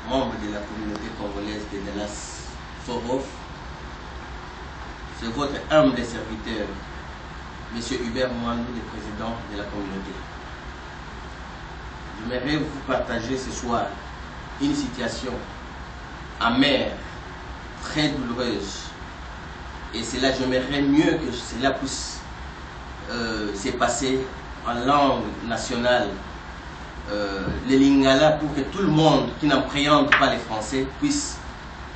membre de la communauté congolaise de Dallas Fort Off. C'est votre humble serviteur, M. Hubert Mwandou, le président de la communauté. J'aimerais vous partager ce soir une situation amère, très douloureuse. Et cela, j'aimerais mieux que cela puisse se passer en langue nationale, le lingala, pour que tout le monde qui n'appréhende pas les Français puisse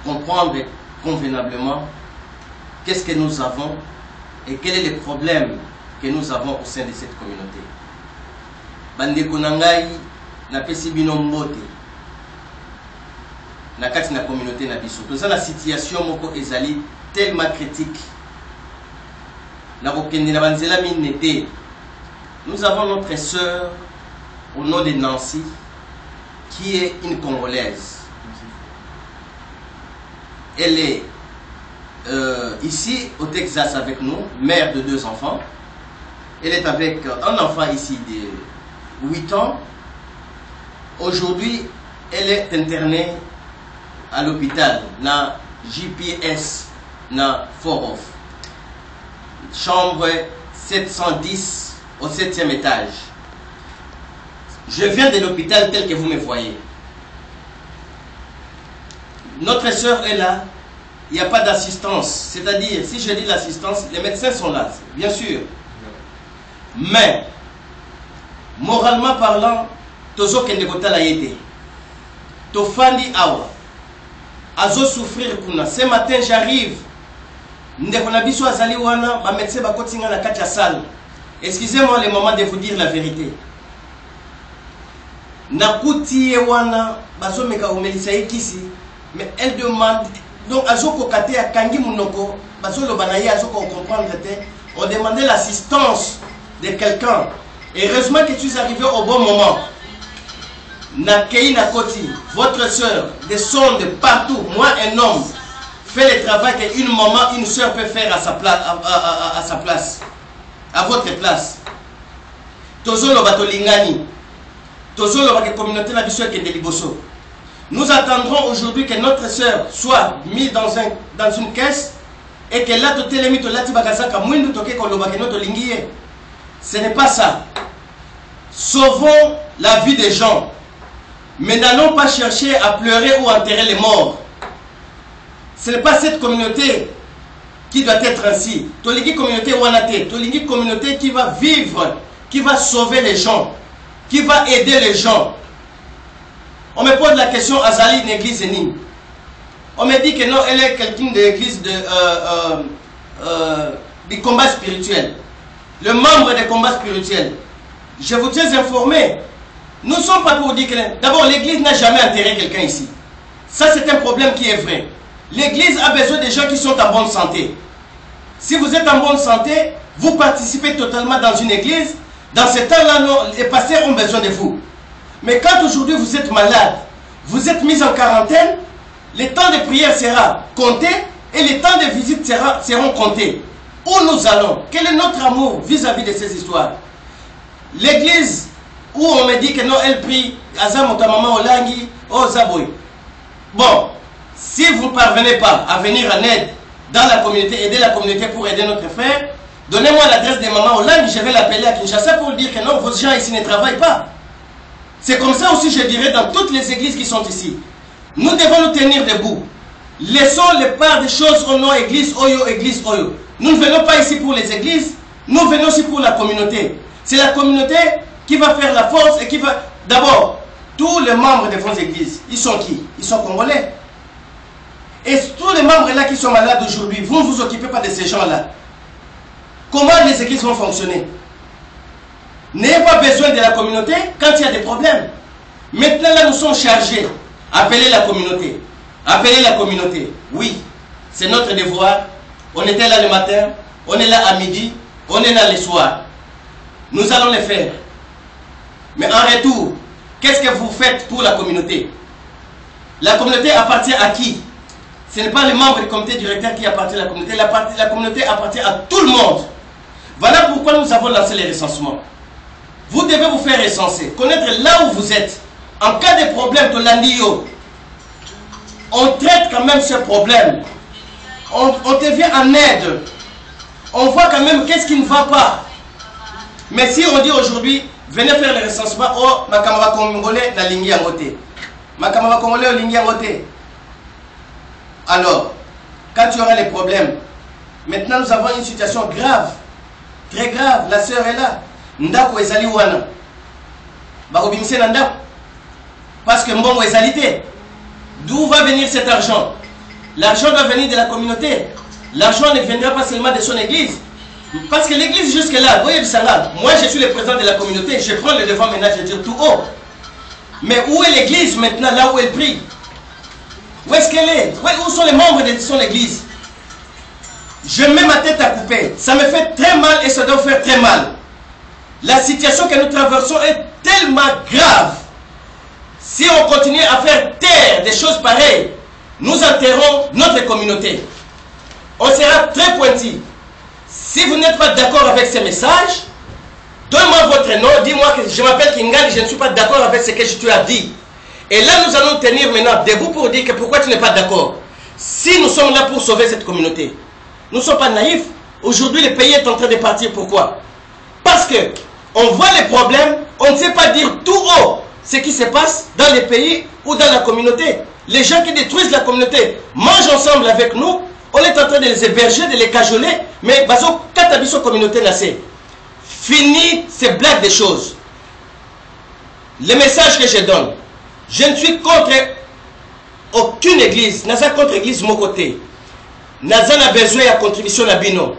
comprendre convenablement qu'est-ce que nous avons et quel est le problème que nous avons au sein de cette communauté. Bandeko nangai na pesi bino mbote na kati na communauté na biso. Toza na situation moko ezali tellement critique. Na kokende na banzela minete. Nous avons notre sœur au nom de Nancy qui est une Congolaise. Elle est ici au Texas avec nous, mère de 2 enfants. Elle est avec un enfant ici de 8 ans. Aujourd'hui, elle est internée à l'hôpital, na GPS, na Fort Off. Chambre 710 au 7e étage. Je viens de l'hôpital tel que vous me voyez. Notre soeur est là. Il n'y a pas d'assistance. C'est-à-dire, si je dis l'assistance, les médecins sont là, bien sûr. Mais, moralement parlant, tozo kende kotala yete. Tofandi awa. Azo souffrir kuna. Ce matin, j'arrive. Ndeko na biso azali wana, ba médecin ba kotinga na kati ya salle. Excusez-moi le moment de vous dire la vérité. Nakuti wana, bazo meka omelisa ekisi, mais elle demande. Donc, Azoko Kate a Kangi Mounoko, Bazolo Banaye, Azoko comprendre, on demandait l'assistance de quelqu'un. Et heureusement que tu es arrivé au bon moment. Nakei Nakoti, votre soeur, des sondes partout, moi un homme, fait le travail qu'une maman, une soeur peut faire à sa place, à sa place, à votre place. Tozolo Batolingani, Tozolo Bake communauté la biso qui est de Liboso. Nous attendrons aujourd'hui que notre sœur soit mise dans une caisse et que là, ce n'est pas ça. Sauvons la vie des gens. Mais n'allons pas chercher à pleurer ou enterrer les morts. Ce n'est pas cette communauté qui doit être ainsi. Tolingi communauté Wanate, Tolingi communauté qui va vivre, qui va sauver les gens, qui va aider les gens. On me pose la question, Azali, une église Ning. On me dit que non, elle est quelqu'un de l'église du combat spirituel. Le membre des combats spirituels. Je vous tiens informé. Nous ne sommes pas pour dire que... D'abord, l'église n'a jamais enterré quelqu'un ici. Ça, c'est un problème qui est vrai. L'église a besoin des gens qui sont en bonne santé. Si vous êtes en bonne santé, vous participez totalement dans une église. Dans ce temps-là, les pasteurs ont besoin de vous. Mais quand aujourd'hui vous êtes malade, vous êtes mis en quarantaine, le temps de prière sera compté et les temps de visite seront comptés. Où nous allons? Quel est notre amour vis-à-vis de ces histoires? L'église où on me dit que non, elle prie, Azamotamama Olangi, Ozaboy. Bon, si vous ne parvenez pas à venir en aide dans la communauté, aider la communauté pour aider notre frère, donnez-moi l'adresse de Maman Olangi, je vais l'appeler à Kinshasa pour dire que non, vos gens ici ne travaillent pas. C'est comme ça aussi, je dirais, dans toutes les églises qui sont ici. Nous devons nous tenir debout. Laissons les parts des choses au nom église Oyo, église Oyo. Nous ne venons pas ici pour les églises, nous venons ici pour la communauté. C'est la communauté qui va faire la force et qui va... D'abord, tous les membres de vos églises, ils sont qui? Ils sont congolais. Et tous les membres là qui sont malades aujourd'hui, vous ne vous occupez pas de ces gens-là. Comment les églises vont fonctionner? N'ayez pas besoin de la communauté quand il y a des problèmes. Maintenant, là, nous sommes chargés. Appelez la communauté. Appelez la communauté. Oui, c'est notre devoir. On était là le matin, on est là à midi, on est là le soir. Nous allons le faire. Mais en retour, qu'est-ce que vous faites pour la communauté? La communauté appartient à qui? Ce n'est pas les membres du comité directeur qui appartient à la communauté. La communauté appartient à tout le monde. Voilà pourquoi nous avons lancé les recensements. Vous devez vous faire recenser, connaître là où vous êtes. En cas de problème, on traite quand même ce problème. On te vient en aide. On voit quand même qu'est-ce qui ne va pas. Mais si on dit aujourd'hui, venez faire le recensement, oh, ma camarade congolais n'a lingui en côté. Ma camarade congolais n'a lingui en côté. Alors, quand tu auras les problèmes, maintenant nous avons une situation grave, très grave. La sœur est là. Ndako ezali wana. Barobimise nanda. Parce que mbongo ezalité. D'où va venir cet argent? L'argent doit venir de la communauté. L'argent ne viendra pas seulement de son église. Parce que l'église jusque-là, voyez moi je suis le président de la communauté, je prends le devant maintenant, je dis tout haut. Mais où est l'église maintenant, là où elle prie? Où est-ce qu'elle est? Où sont les membres de son église? Je mets ma tête à couper. Ça me fait très mal et ça doit faire très mal. La situation que nous traversons est tellement grave. Si on continue à faire taire des choses pareilles, nous enterrons notre communauté. On sera très pointu. Si vous n'êtes pas d'accord avec ces messages, donne-moi votre nom, dis-moi que je m'appelle Kingali, je ne suis pas d'accord avec ce que tu as dit. Et là, nous allons tenir maintenant debout pour dire que pourquoi tu n'es pas d'accord. Si nous sommes là pour sauver cette communauté, nous ne sommes pas naïfs. Aujourd'hui, le pays est en train de partir. Pourquoi? Parce que on voit les problèmes, on ne sait pas dire tout haut ce qui se passe dans les pays ou dans la communauté. Les gens qui détruisent la communauté mangent ensemble avec nous. On est en train de les héberger, de les cajoler. Mais bazo katabiso communauté nassé. Fini ces blagues des choses. Le message que je donne, je ne suis contre aucune église. Naza contre église mon côté. Naza n'a besoin de contribution à bino.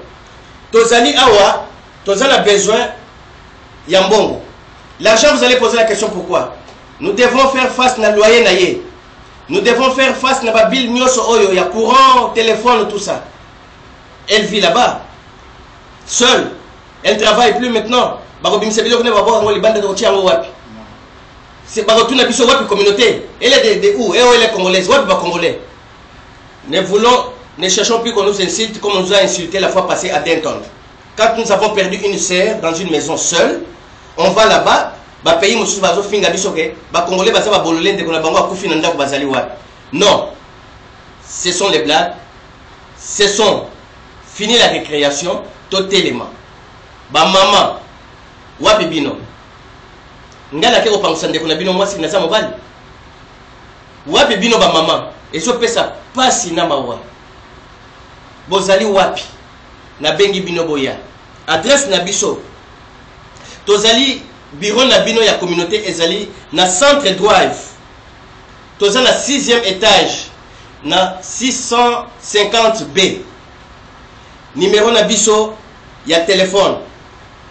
Tozali awa, Tozali a besoin yambongo. L'argent, vous allez poser la question pourquoi. Nous devons faire face à loyer naye. Nous devons faire face à babil nyoso oyo, ya courant, téléphone, tout ça. Elle vit là-bas, seule. Elle ne travaille plus maintenant. C'est Barotouna Biso Wapi communauté. Elle est de où? Elle est congolaise. Wapi ba congolais. Ne cherchons plus qu'on nous insulte comme on nous a insulté la fois passée à Denton. Quand nous avons perdu une sœur dans une maison seule, on va là-bas. Non, ce sont les blagues, ce sont fini la récréation, totalement. Maman, wapi bino. Ngala ke opangusa ndeko na bino mwasi naza mobali. Wapi bino ba maman, ezo pesa pasi na mawa. Bozali wapi na bengi bino boya. Adresse na biso. Tozali bureau na bino ya communauté ezali na centre drive. Toza na 6e étage na 650B. Numéro na biso ya téléphone.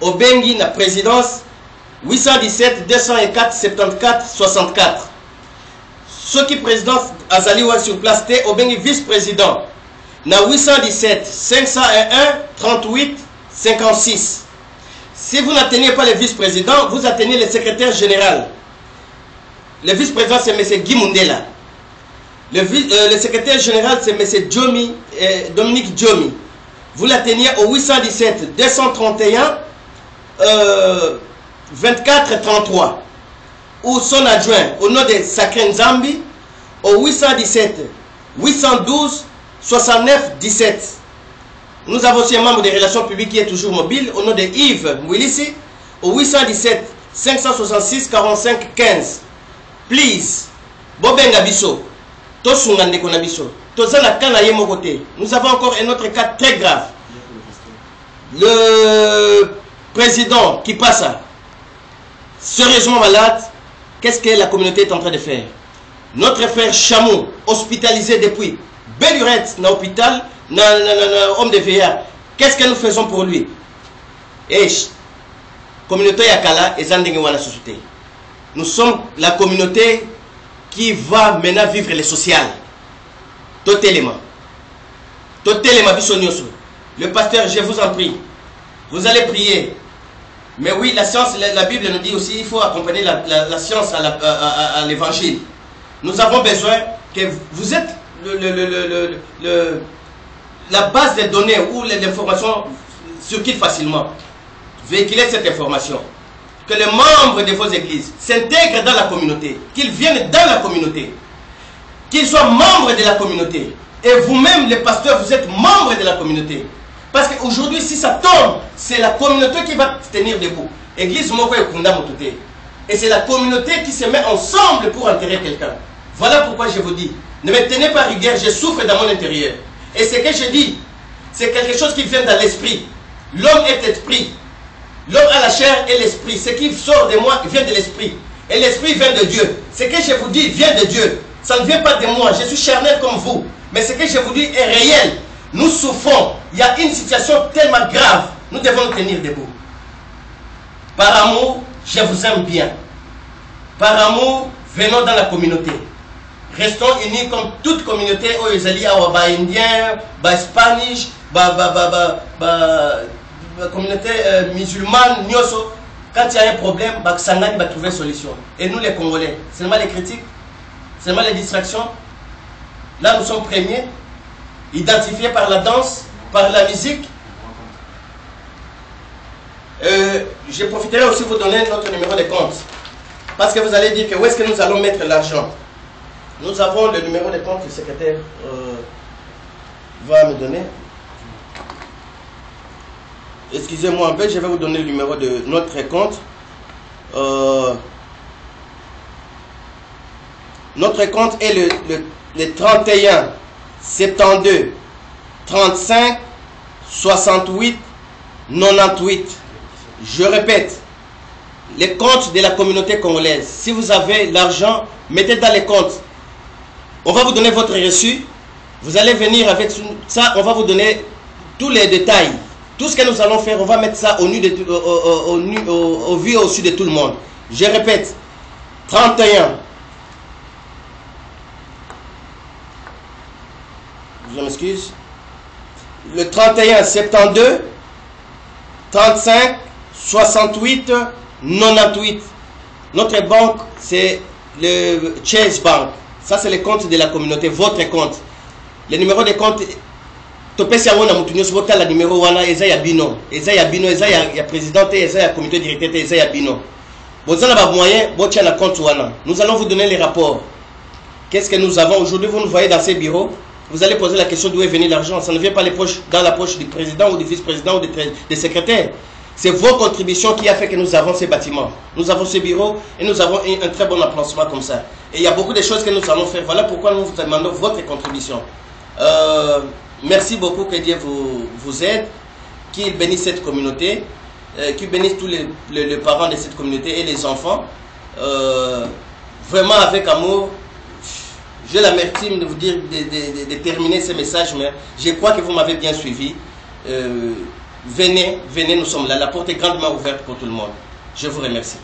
Obengi na présidence 817 204 74 64. Ceux qui président azali wa sur place té obengi vice-président na 817 501 38 56. Si vous n'atteignez pas le vice-président, vous atteignez le secrétaire général. Le vice-président, c'est M. Guy Mundela. Le secrétaire général, c'est M. Dominique Djomi. Vous l'atteignez au 817 231 24 33. Ou son adjoint, au nom de Sacré Nzambi, au 817 812 69 17. Nous avons aussi un membre des relations publiques qui est toujours mobile, au nom de Yves Mouilissi, au 817 566 45 15. Please, Bobenga Biso, Tosungande Konabiso, Tozana Kana Yemo côté. Nous avons encore un autre cas très grave. Le président qui passe sérieusement malade, qu'est-ce que la communauté est en train de faire? Notre frère Chamou, hospitalisé depuis Bellurette, dans l'hôpital, homme de veillard. Qu'est-ce que nous faisons pour lui? Et communauté Yakala et Zandengwana société. Nous sommes la communauté qui va maintenant vivre le social. Totalement. Totalement. Le pasteur, je vous en prie, vous allez prier. Mais oui, la science, la Bible nous dit aussi, il faut accompagner la science à l'évangile. Nous avons besoin que vous êtes la base des données où l'information circule facilement. Véhiculez cette information. Que les membres de vos églises s'intègrent dans la communauté, qu'ils viennent dans la communauté. qu'ils soient membres de la communauté. Et vous-même, les pasteurs, vous êtes membres de la communauté. Parce qu'aujourd'hui, si ça tombe, c'est la communauté qui va tenir debout. Église Moko et Kunda Motote. Et c'est la communauté qui se met ensemble pour enterrer quelqu'un. Voilà pourquoi je vous dis, ne me tenez pas rigueur, je souffre dans mon intérieur. Et ce que je dis, c'est quelque chose qui vient dans l'esprit. L'homme est esprit. L'homme a la chair et l'esprit. Ce qui sort de moi vient de l'esprit. Et l'esprit vient de Dieu. Ce que je vous dis vient de Dieu. Ça ne vient pas de moi. Je suis charnel comme vous. Mais ce que je vous dis est réel. Nous souffrons. Il y a une situation tellement grave. Nous devons nous tenir debout. Par amour, je vous aime bien. Par amour, venons dans la communauté. Restons unis comme toute communauté. Indien, Spanish, communauté musulmane, Nyoso. Quand il y a un problème, Sangani va trouver une solution. Et nous les Congolais, seulement les critiques, seulement les distractions. Là nous sommes premiers, identifiés par la danse, par la musique. Je profiterai aussi de vous donner notre numéro de compte. Parce que vous allez dire que où est-ce que nous allons mettre l'argent. Nous avons le numéro de compte, le secrétaire va me donner. Excusez-moi un peu, je vais vous donner le numéro de notre compte. Notre compte est le 31 72 35 68 98. Je répète, les comptes de la communauté congolaise. Si vous avez l'argent, mettez dans les comptes. On va vous donner votre reçu. Vous allez venir avec ça, on va vous donner tous les détails. Tout ce que nous allons faire, on va mettre ça au vu et au su de tout le monde. Je répète, 31. Je m'excuse. Le 31 72 35 68 98. Notre banque, c'est le Chase Bank. Ça, c'est le compte de la communauté, votre compte. Le numéro de compte, topesi yango na mutu nyonso botala numéro wana eza ya bino, eza ya président, eza ya comité directeur, eza ya bino. Bozana ba moyen botia na compte wana. Nous allons vous donner les rapports. Qu'est-ce que nous avons aujourd'hui? Vous nous voyez dans ces bureaux. Vous allez poser la question d'où est venu l'argent. Ça ne vient pas dans la poche du président ou du vice-président ou des secrétaires. C'est vos contributions qui a fait que nous avons ces bâtiments. Nous avons ces bureaux et nous avons un très bon emplacement comme ça. Et il y a beaucoup de choses que nous allons faire. Voilà pourquoi nous vous demandons votre contribution. Merci beaucoup, que Dieu vous aide, qu'il bénisse cette communauté, qu'il bénisse tous les parents de cette communauté et les enfants. Vraiment avec amour. J'ai l'amertume de vous dire de terminer ce message, mais je crois que vous m'avez bien suivi. Venez, nous sommes là. La porte est grandement ouverte pour tout le monde. Je vous remercie.